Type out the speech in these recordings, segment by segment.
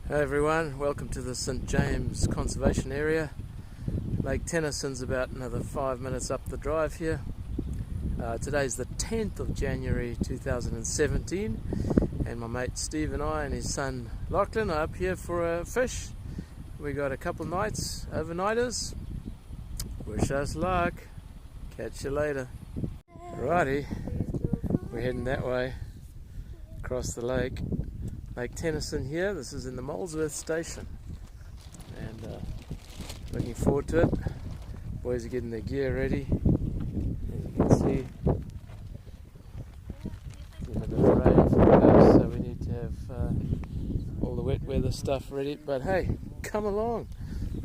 Hey everyone, welcome to the St James Conservation Area. Lake Tennyson's about another 5 minutes up the drive here. Today's the 10th of January 2017 and my mate Steve and I and his son Lachlan are up here for a fish. We got a couple nights, overnighters. Wish us luck. Catch you later. Alrighty, we're heading that way across the lake. Lake Tennyson here. This is in the Molesworth station and looking forward to it. Boys are getting their gear ready, as you can see. It's a bit of rain forecast, so we need to have all the wet weather stuff ready, but hey, come along,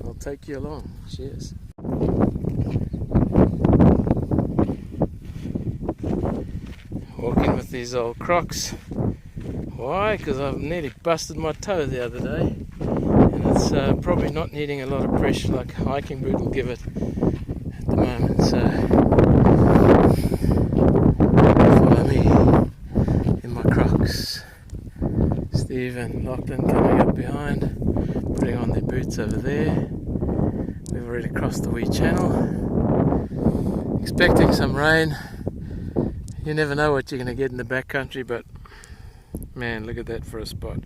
I'll take you along. Cheers. Walking with these old Crocs. Why? Because I've nearly busted my toe the other day, and it's probably not needing a lot of pressure like a hiking boot will give it at the moment. So follow me in my Crocs. Steve and Lachlan coming up behind, putting on their boots over there. We've already crossed the wee channel. Expecting some rain. You never know what you're going to get in the backcountry, but man, look at that for a spot.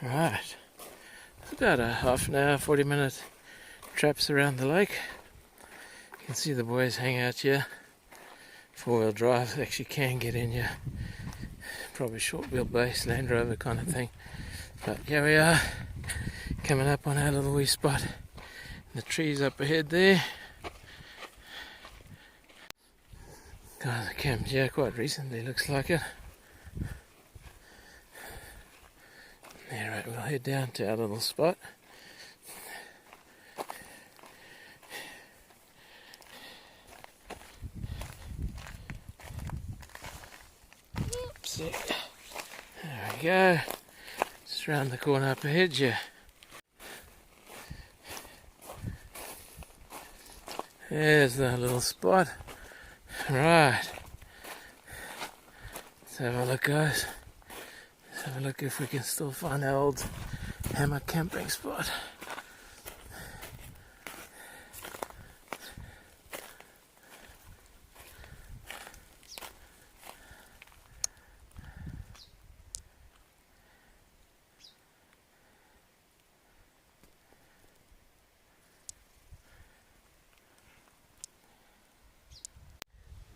Right, it's about a half an hour, 40-minute traps around the lake. You can see the boys hang out here. Four-wheel drive actually can get in here. Probably short wheelbase, Land Rover kind of thing. But here we are, coming up on our little wee spot. The trees up ahead there. Guys, I camped here quite recently, looks like it. Alright, we'll head down to our little spot. Oopsie. There we go. Just round the corner up ahead here. There's the little spot. Right. Let's have a look, guys. Have a look if we can still find our old hammock camping spot.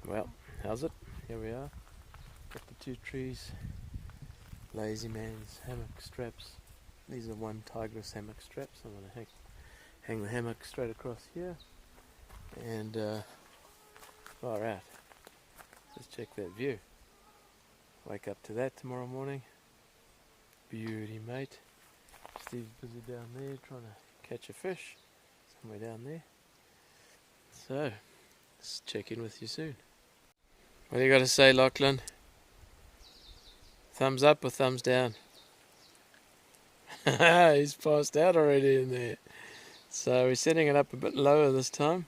Well, how's it? Here we are. Got the two trees. Lazy Man's hammock straps. These are one Tigress hammock straps. I'm going to hang the hammock straight across here. And far out. Just check that view. Wake up to that tomorrow morning. Beauty, mate. Steve's busy down there trying to catch a fish. Somewhere down there. So, let's check in with you soon. What do you got to say, Lachlan? Thumbs up or thumbs down? He's passed out already in there. So we're setting it up a bit lower this time.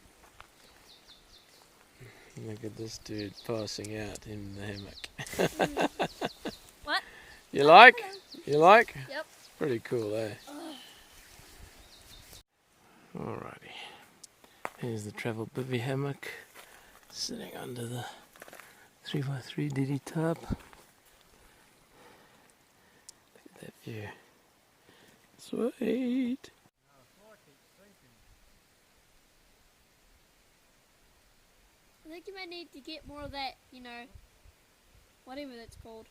Look at this dude passing out in the hammock. What? You like? You like? Yep. It's pretty cool, eh? Alrighty. Here's the travel bivvy hammock. Sitting under the 3x3 DD tarp. That view. Sweet. I think you may need to get more of that, whatever that's called.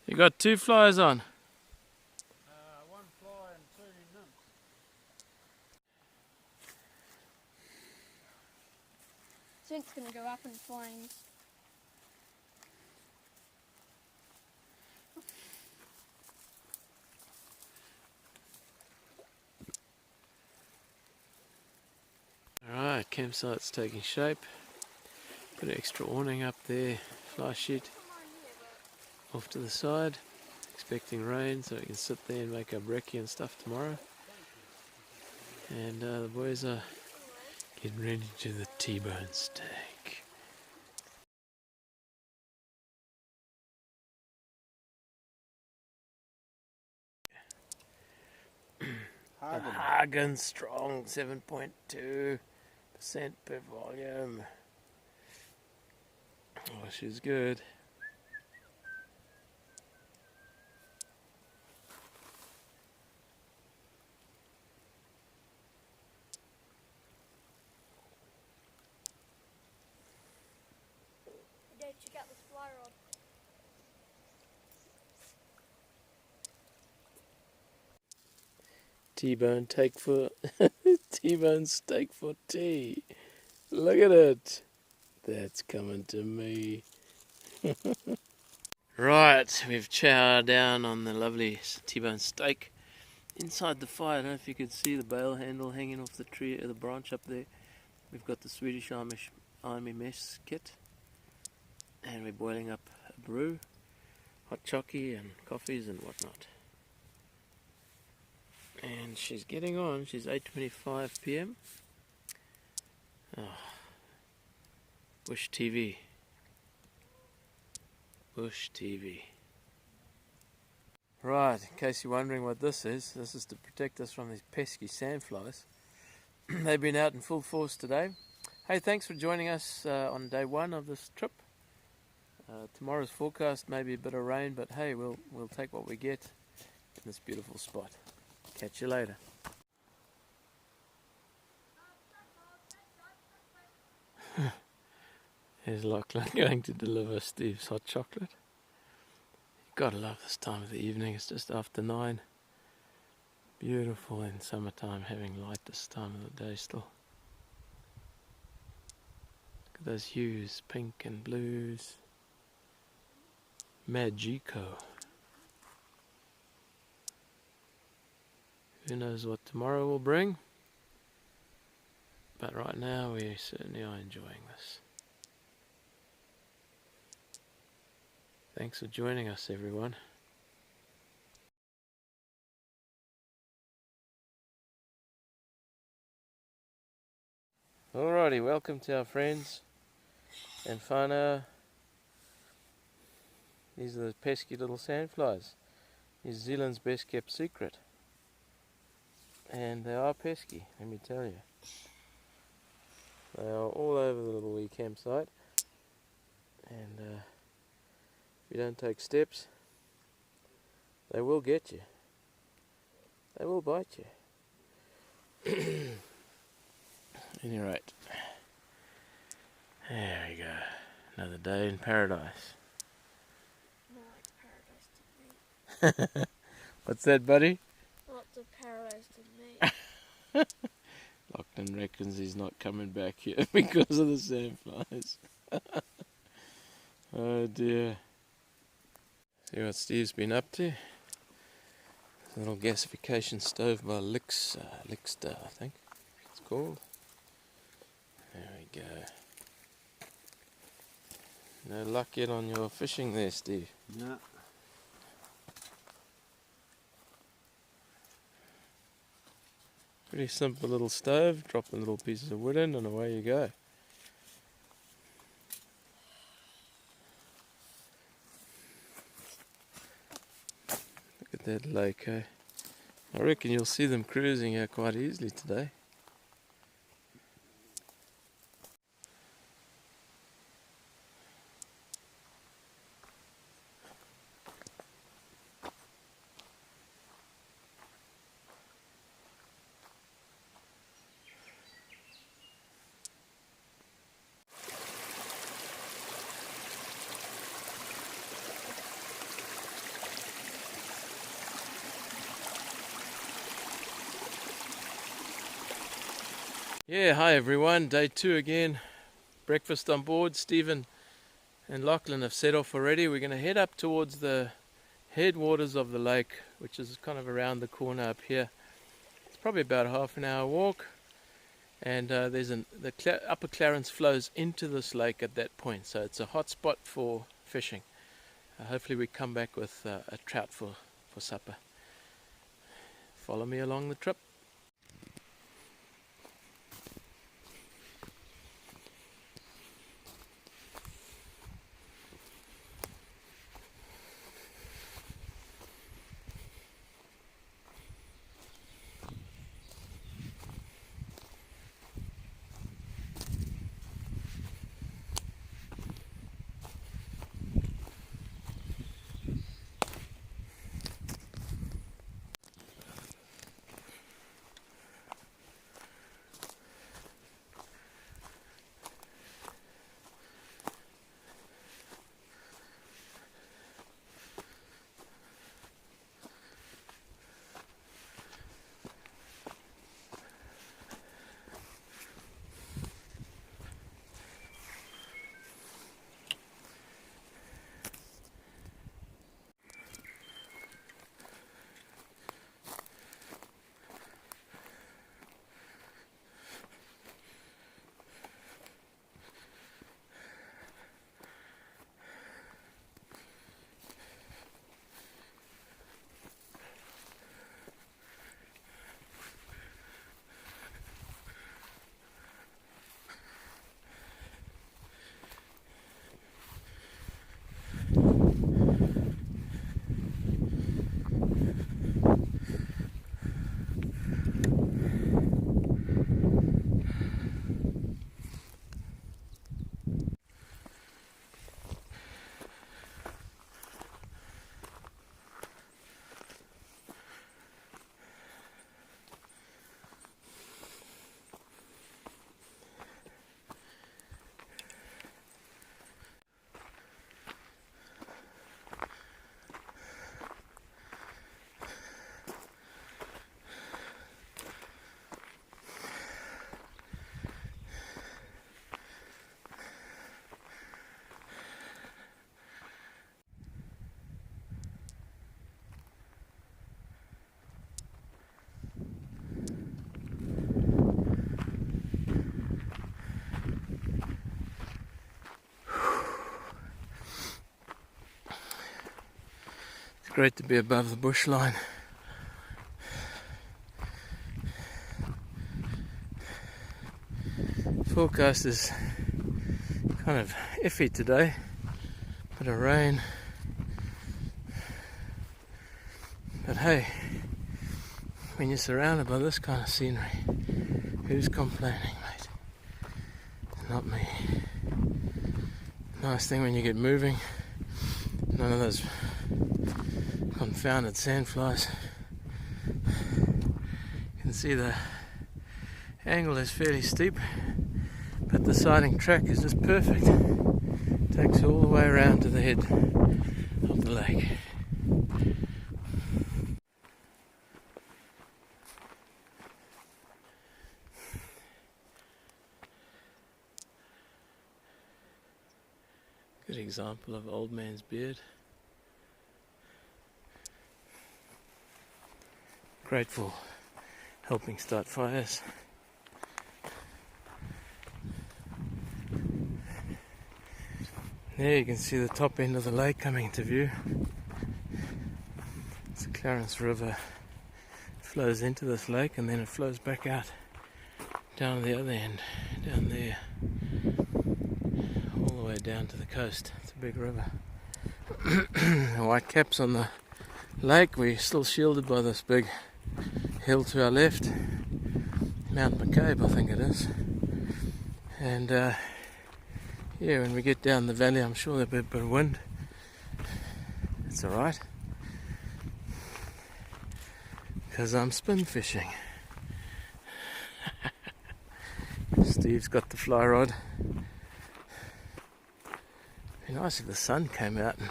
You got two flies on. One fly and two nymphs. tent's going to go up in flames. Alright, campsite's taking shape. Got an extra awning up there, fly sheet off to the side. Expecting rain so we can sit there and make our brekkie and stuff tomorrow. And the boys are getting ready to do the T-bone steak. Hagen strong, 7.2% per volume. Oh, she's good. Dad, check out this fly rod. T-bone take for T-bone steak for tea. Look at it. That's coming to me. Right, we've chowed down on the lovely T-bone steak. Inside the fire, I don't know if you can see the bale handle hanging off the tree or the branch up there. We've got the Swedish Army mess kit. And we're boiling up a brew, hot chockey and coffees and whatnot. And she's getting on. She's 8:25 p.m. Oh. Bush TV. Bush TV. Right, in case you're wondering what this is to protect us from these pesky sandflies. They've been out in full force today. Hey, thanks for joining us on day one of this trip. Tomorrow's forecast may be a bit of rain, but hey, we'll take what we get in this beautiful spot. Catch you later. Here's Lachlan going to deliver Steve's hot chocolate. You've got to love this time of the evening. It's just after 9. Beautiful in summertime, having light this time of the day still. Look at those hues, pink and blues. Magico. Who knows what tomorrow will bring? But right now we certainly are enjoying this. Thanks for joining us, everyone. Alrighty, welcome to our friends and whānau. These are the pesky little sandflies. New Zealand's best kept secret. And they are pesky, let me tell you. They are all over the little wee campsite. And if you don't take steps, they will get you. They will bite you. Any rate, there we go. Another day in paradise. More like paradise to me. What's that, buddy? Lots of paradise to me. Lachlan reckons he's not coming back here because of the sandflies. Oh dear. See what Steve's been up to? A little gasification stove by Lickster, I think it's called. There we go. No luck yet on your fishing there, Steve? No. Pretty simple little stove, drop a little pieces of wood in and away you go. Look at that lake, eh? I reckon you'll see them cruising here quite easily today. Yeah, hi everyone, day 2 again. breakfast on board. Stephen and Lachlan have set off already. We're going to head up towards the headwaters of the lake, which is kind of around the corner up here. It's probably about a half an hour walk, and the upper Clarence flows into this lake at that point, so it's a hot spot for fishing. Hopefully we come back with a trout for supper. Follow me along the trip. Great to be above the bush line. Forecast is kind of iffy today, bit of rain, but hey, when you're surrounded by this kind of scenery, who's complaining, mate? Not me. Nice thing when you get moving, none of those confounded sandflies. You can see the angle is fairly steep, but the sighting track is just perfect. Takes you all the way around to the head of the lake. Good example of old man's beard. Great for helping start fires. There you can see the top end of the lake coming into view. It's the Clarence River. It flows into this lake and then it flows back out down the other end, down there, all the way down to the coast. It's a big river. The white caps on the lake, we're still shielded by this big hill to our left, Mount McCabe I think it is, and yeah, when we get down the valley I'm sure there'll be a bit of wind. It's alright, because I'm spin fishing. Steve's got the fly rod. It'd be nice if the sun came out and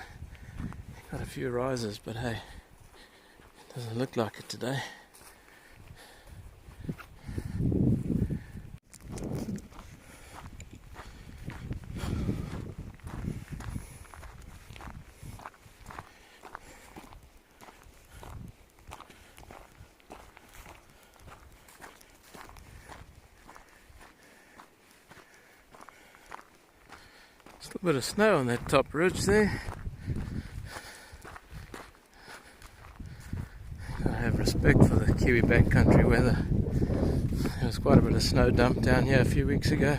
got a few rises, but hey, it doesn't look like it today. Still a bit of snow on that top ridge there. I have respect for the Kiwi backcountry weather. There was quite a bit of snow dumped down here a few weeks ago.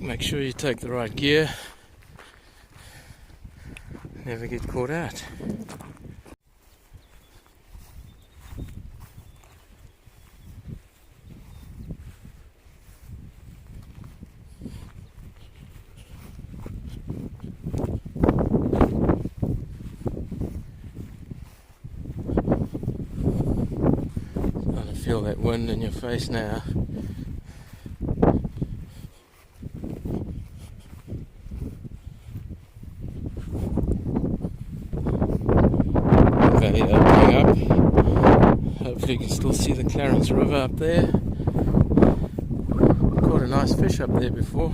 Make sure you take the right gear. Never get caught out. Starting to feel that wind in your face now. Valley opening up. Hopefully you can still see the Clarence River up there. Caught a nice fish up there before.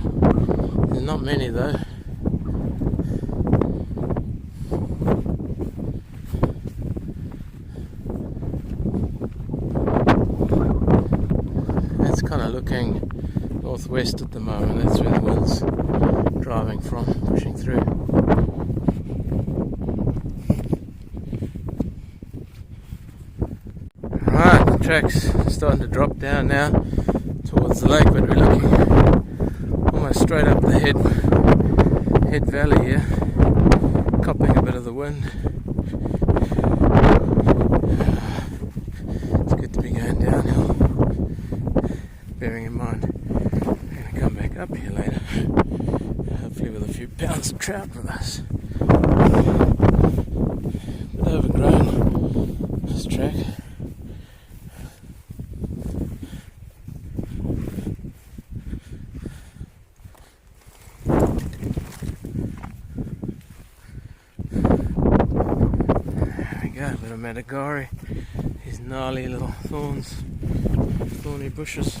There's not many though. That's kind of looking northwest at the moment. That's where the wind's driving from, pushing through. Right, the track's starting to drop down now towards the lake, but we're looking almost straight up the head valley here, copping a bit of the wind. It's good to be going downhill, bearing in mind we're going to come back up here later, hopefully with a few pounds of trout with us. A bit overgrown, this track. A bit of Matagari, these gnarly little thorny bushes.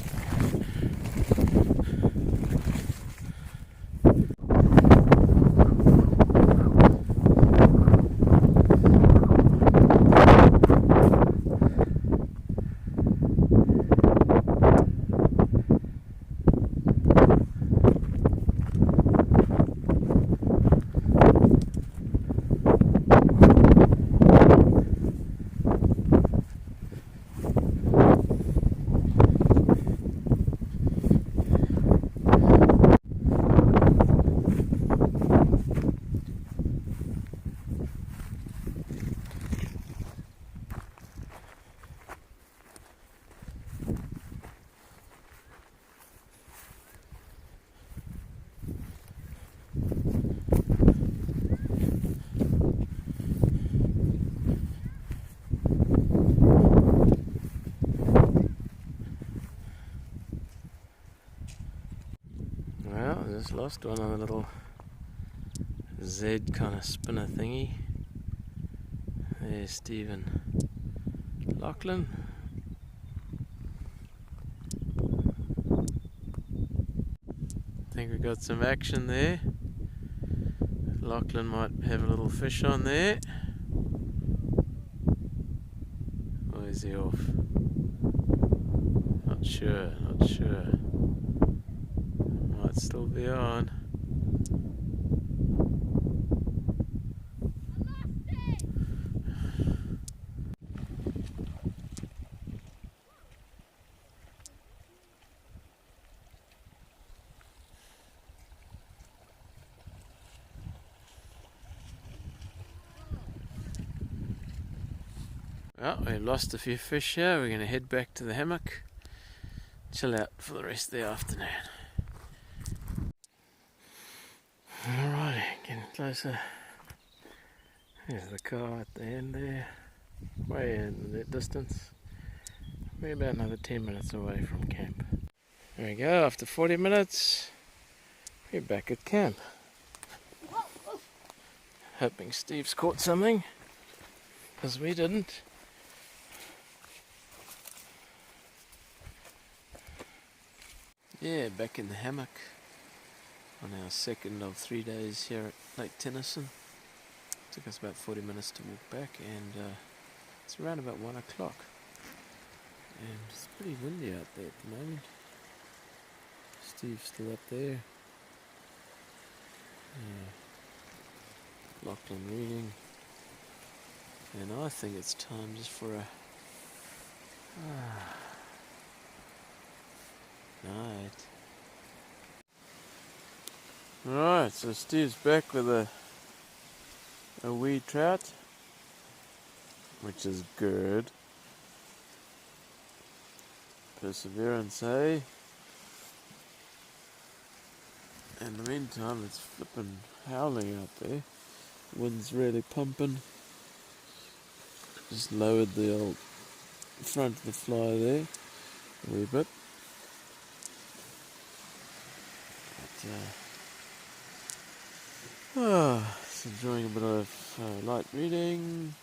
Well, I just lost one on a little Z kind of spinner thingy. There's Stephen Lachlan. I think we got some action there. Lachlan might have a little fish on there. Or is he off? Not sure. Might still be on. Well, we've lost a few fish here. We're going to head back to the hammock, chill out for the rest of the afternoon. Alrighty, getting closer. There's the car at the end there, way in the distance. We're about another 10 minutes away from camp. There we go, after 40 minutes, we're back at camp. Hoping Steve's caught something, because we didn't. Yeah, back in the hammock on our second of 3 days here at Lake Tennyson. Took us about 40 minutes to walk back, and it's around about 1 o'clock. And it's pretty windy out there at the moment. Just Steve's still up there. Lachlan reading. And I think it's time just for a night. Alright, so Steve's back with a wee trout, which is good. Perseverance, eh? In the meantime, it's flipping howling out there. Wind's really pumping. Just lowered the old front of the fly there a wee bit. But, just enjoying a bit of light reading.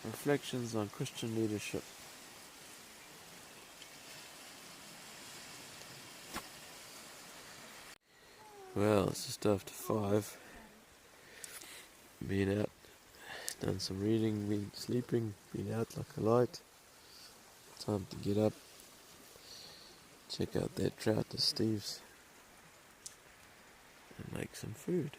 Reflections on Christian leadership. Well, it's just after 5. Been out, done some reading, been sleeping, been out like a light. Time to get up, check out that trout to Steve's, and make some food.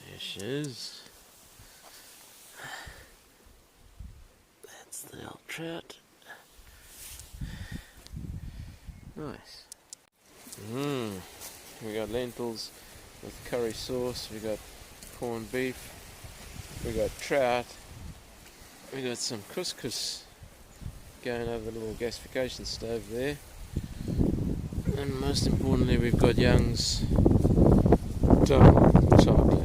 There she is. That's the old trout. Nice. We got lentils with curry sauce, we got corned beef, we got trout, we got some couscous going over the little gasification stove there, and most importantly we've got Young's double chocolate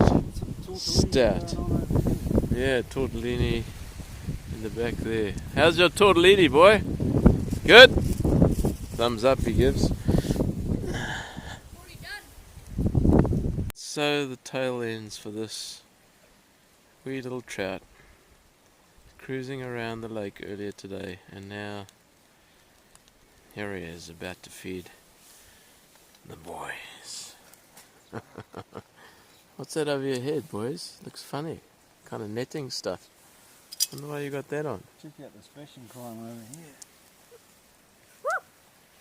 stout. Yeah, tortellini in the back there. How's your tortellini, boy? Good? Thumbs up he gives. So the tail ends for this wee little trout cruising around the lake earlier today, and now here he is about to feed the boys. What's that over your head, boys? Looks funny. Kind of netting stuff. Wonder why you got that on. Check out this fashion crime over here.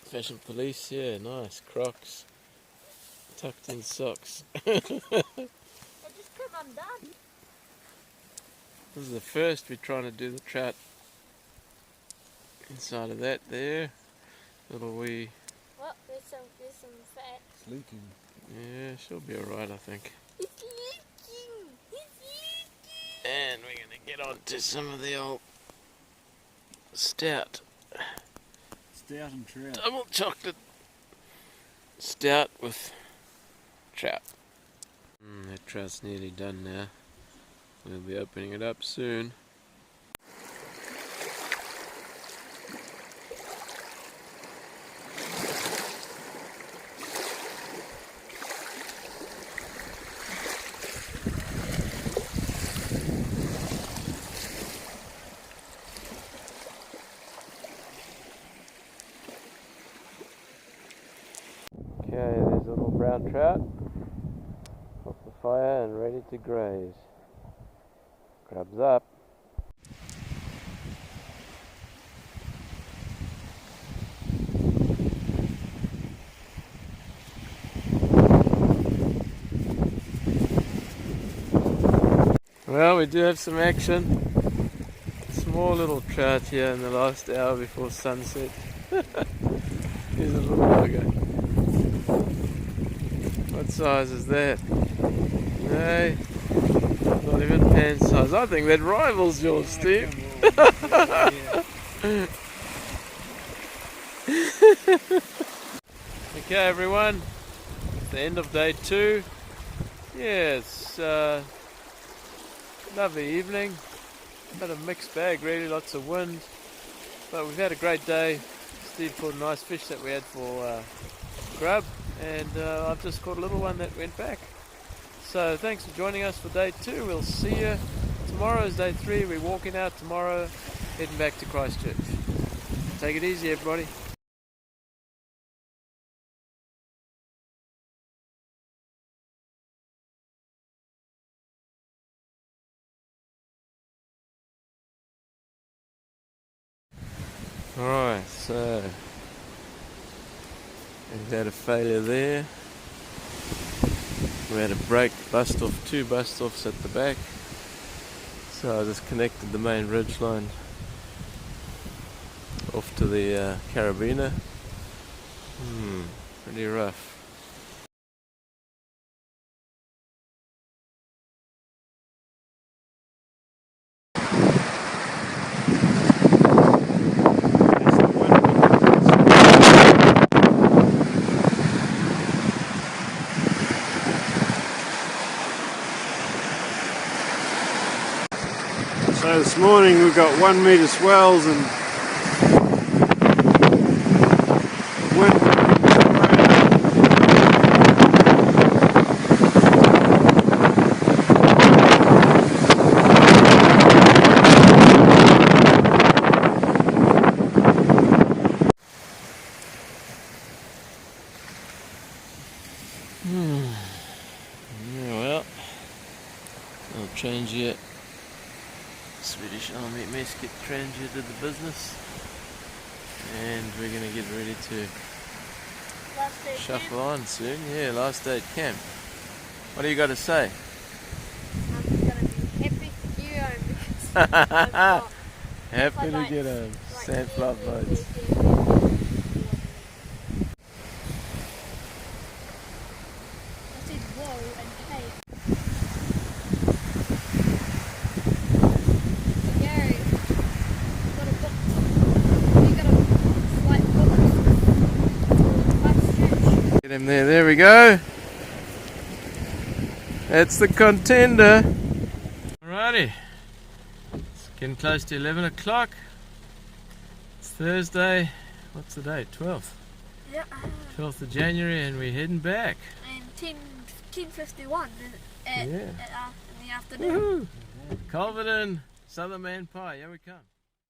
Fashion police, yeah, nice. Crocs. Tucked in socks. They just come undone. This is the first we're trying to do the trout inside of that there. Little wee. Well, there's some fat. It's leaking. Yeah, she'll be alright, I think. It's leaking. It's leaking. And we're going to get on to some of the old stout. Stout and trout. Double chocolate stout with trout. That trout's nearly done now. We'll be opening it up soon. Okay, there's a little brown trout off the fire and ready to graze. Grubs up. Well, we do have some action. Small little trout here in the last hour before sunset. Here's a little bugger. What size is that? Hey, not even pan size. I think that rivals yours, Steve. Okay, everyone. It's the end of day 2. Yeah, it's lovely evening. Had a mixed bag, really, lots of wind. But we've had a great day. Steve caught a nice fish that we had for grub. And I've just caught a little one that went back. So thanks for joining us for day 2. We'll see you. Tomorrow is day 3. We're walking out tomorrow. heading back to Christchurch. Take it easy, everybody. Alright, so we had a failure there. We had a brake bust off, 2 bust offs at the back. So I just connected the main ridgeline off to the carabiner. Pretty rough. So this morning we've got 1 metre swells and wind. Yeah, well, I'll change it. Swedish Army mess get transferred to the business, and we're going to get ready to shuffle on soon. Yeah, last day at camp. What do you got to say? I'm going to be happy to get home because Happy to get home. Sandfly boats. I said whoa and hey. Gary, you got a book. You got a flight book. Christchurch. Get him there. There we go. That's the contender. Alrighty. It's getting close to 11 o'clock. It's Thursday. What's the date? 12th. Yeah. 12th of January, and we're heading back. And 10:51 in the afternoon. Woohoo! Culverton, Southern Man Pie. Here we come.